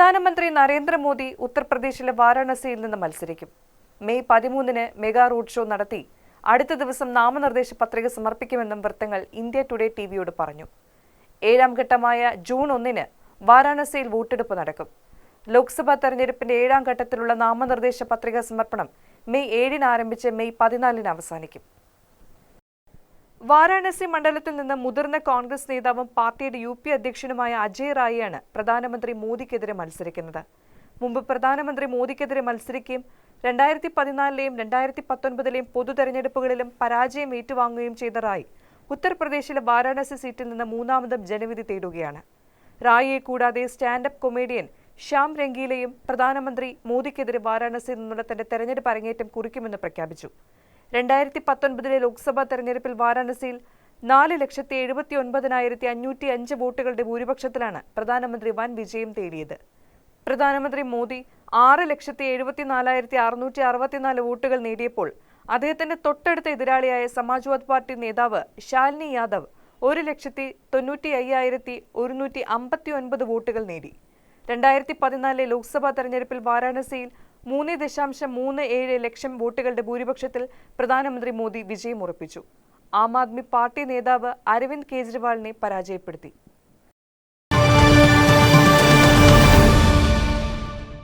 പ്രധാനമന്ത്രി നരേന്ദ്രമോദി ഉത്തർപ്രദേശിലെ വാരാണസിയിൽ നിന്ന് മത്സരിക്കും. മെയ് 13-ന് മെഗാ റോഡ് ഷോ നടത്തി അടുത്ത ദിവസം നാമനിർദ്ദേശ പത്രിക സമർപ്പിക്കുമെന്നും വൃത്തങ്ങൾ ഇന്ത്യ ടുഡേ ടിവിയോട് പറഞ്ഞു. 7ാം ഘട്ടമായ ജൂൺ 1-ന് വാരാണസിയിൽ വോട്ടെടുപ്പ് നടക്കും. ലോക്സഭാ തെരഞ്ഞെടുപ്പിന്റെ 7ാം ഘട്ടത്തിലുള്ള നാമനിർദ്ദേശ പത്രിക സമർപ്പണം മെയ് 7-ന് ആരംഭിച്ച് മെയ് 14-ന് അവസാനിക്കും. വാരാണസി മണ്ഡലത്തിൽ നിന്ന് മുതിർന്ന കോൺഗ്രസ് നേതാവും പാർട്ടിയുടെ UP അധ്യക്ഷനുമായ അജയ് റായിയാണ് പ്രധാനമന്ത്രി മോദിക്കെതിരെ മത്സരിക്കുന്നത്. മുമ്പ് പ്രധാനമന്ത്രി മോദിക്കെതിരെ മത്സരിക്കുകയും 2014-ലെയും 2019-ലെയും പൊതു തെരഞ്ഞെടുപ്പുകളിലും പരാജയം ഏറ്റുവാങ്ങുകയും ചെയ്ത റായ് ഉത്തർപ്രദേശിലെ വാരാണസി സീറ്റിൽ നിന്ന് 3ാമതും ജനവിധി തേടുകയാണ്. റായിയെ കൂടാതെ സ്റ്റാൻഡപ്പ് കൊമേഡിയൻ ശ്യാം രംഗീലയും പ്രധാനമന്ത്രി മോദിക്കെതിരെ വാരാണസിയിൽ നിന്നുള്ള തന്റെ തെരഞ്ഞെടുപ്പ് അരങ്ങേറ്റം കുറിക്കുമെന്ന് പ്രഖ്യാപിച്ചു. 2019-ലെ ലോക്സഭാ തെരഞ്ഞെടുപ്പിൽ വാരാണസിയിൽ 4,79,505 വോട്ടുകളുടെ ഭൂരിപക്ഷത്തിലാണ് പ്രധാനമന്ത്രി വൻ വിജയം തേടിയത്. പ്രധാനമന്ത്രി മോദി 6,74,664 വോട്ടുകൾ നേടിയപ്പോൾ അദ്ദേഹത്തിന്റെ തൊട്ടടുത്ത എതിരാളിയായ സമാജ്വാദി പാർട്ടി നേതാവ് ശാലിനി യാദവ് 1,95,159 വോട്ടുകൾ നേടി. 2014-ലെ ലോക്സഭാ തെരഞ്ഞെടുപ്പിൽ വാരാണസിയിൽ 3.37 ലക്ഷം വോട്ടുകളുടെ ഭൂരിപക്ഷത്തിൽ പ്രധാനമന്ത്രി മോദി വിജയം ഉറപ്പിച്ചു. ആം ആദ്മി പാർട്ടി നേതാവ് അരവിന്ദ് കെജ്രിവാളിനെ പരാജയപ്പെടുത്തി.